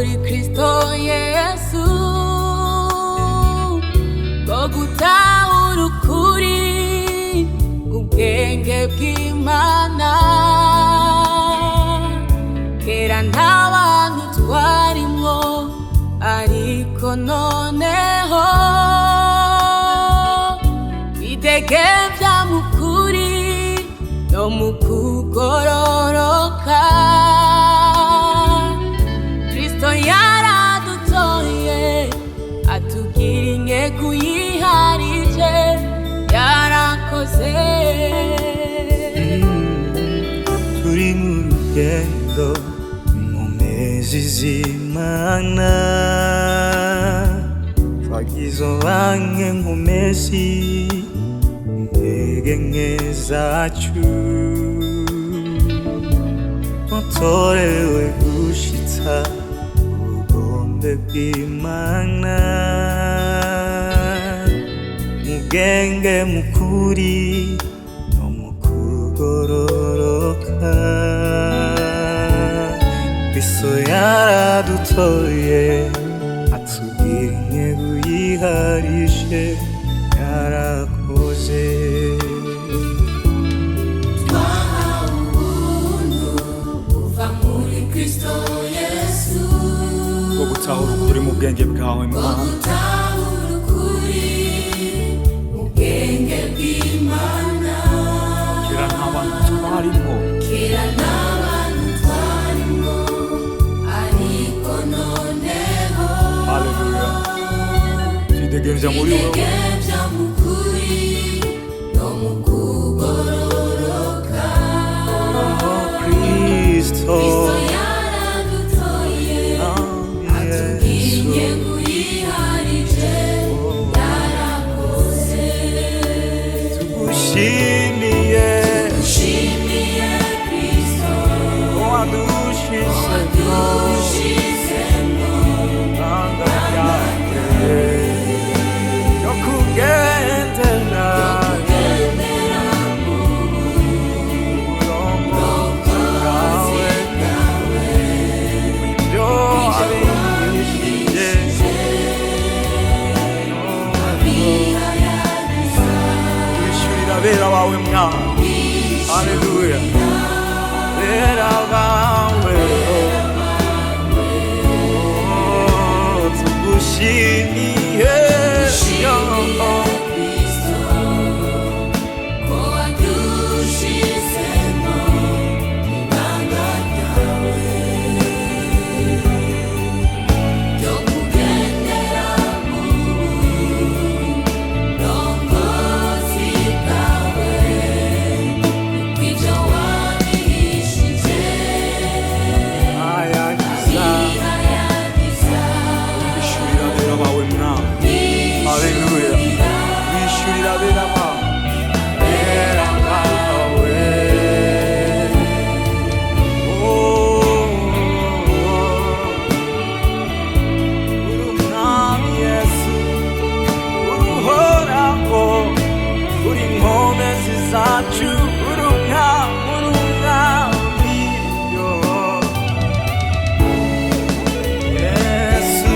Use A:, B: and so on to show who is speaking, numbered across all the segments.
A: muri Kristo Yesu bwo gutahura ukuri ubwenge bw'Imana. Kera nta bantu twarimwo, ariko noneho twidegembya mu kuri no mu kugororoka. Kristo yaradutoye atubwira intego yiharije, yarakoze.
B: Turi mu rugendo mu mezi z'Imana, twagize banke mu mezi intege nke zacu, watorewe gushitsa ubugombe bw'Imana mu bwenge mu kuri no mu kugororoka. Kristo yaradutoye atubwira intego yiharije, yarakoze.
A: Twahawe ubuntu buva muri Kristo Yesu
B: bwo gutahura ukuri mu bwenge bwawe Mana,
A: gutahura ukuri mu bwenge bw'Imana.
B: kera nta bantu twarimo,
A: Kera nta bantu twarimwo, ariko noneho
B: haleluya, twidegembya muri wowe
A: twidegembya mu kuri no mu kugororoka.
B: Kristo
A: Yaradutoye atubwira intego yiharije, yarakoze.
B: tugushimiye
A: Tugushimiye Kristo
B: ko wadushizemo ibanga ryawe yo kugendera mu burongozi bwawe, ibyo wabigishije wishurira abera bawe Mwana, haleluya, abera bawe tugushimiye
A: Kristo ko wadushizemo ibanga ryawe ryo kugendera mu burongozi bwawe, ibyo wabihishije
B: ayagiza wishurira abera bawe Mwana, haleluya, wishurira abera bawe, abera bawe. Uri Umwami Yesu, uruhoraho, uri inkomezi zacu, uri umwami, yo Yesu,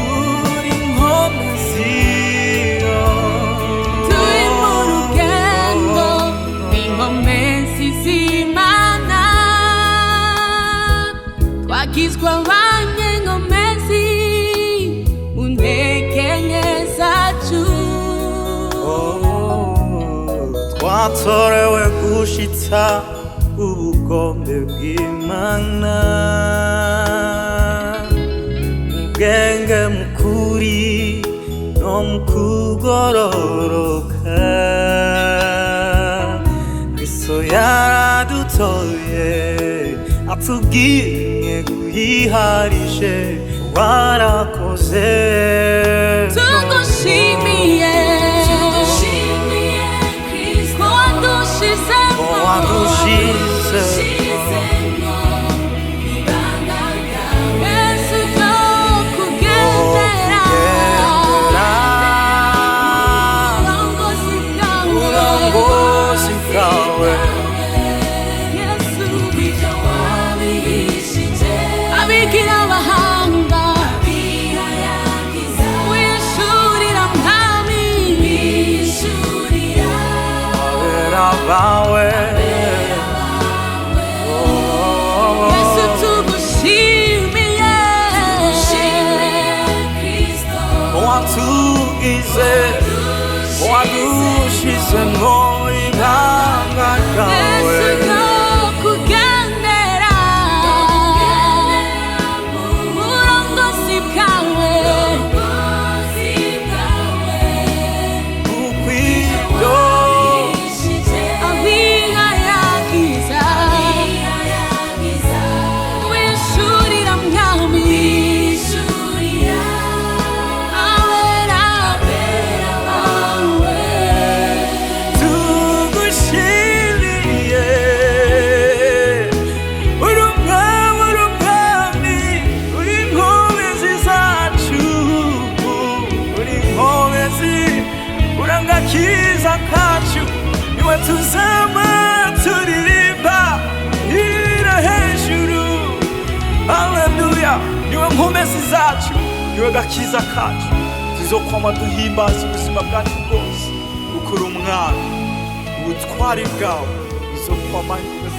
B: uri inkomezi, yo
A: turi mu rugendo rw'inkomezi z'Imana, twagizwe abanyenkomezi mu ntege nke zacu.
B: twatorewe gushitsa ubugombe bw'Imana mu bwenge mu kuri no mu kugororoka. Kristo yaradutoye atubwira intego yiharije, warakoze.
A: Tugushimiye Kristo ko wadushizemo ibanga ryawe, Yesu, ryo kugendera mu burongozi bwawe.
B: Urongozi bwawe
A: Yesu, ibyo wabihishije
B: watugize wadushizemo ibanga ryawe kiza kacu niwe tuzama turirimba ira hejuru haleluya niwe nkomezi zacu niwe gakiza kacu tuzokwama duhimbaza ubuzima bwacu bwose ukuri umwami ubutwari bwawe bizokwama ibihe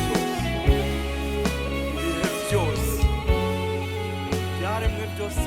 B: byose byaremwe byose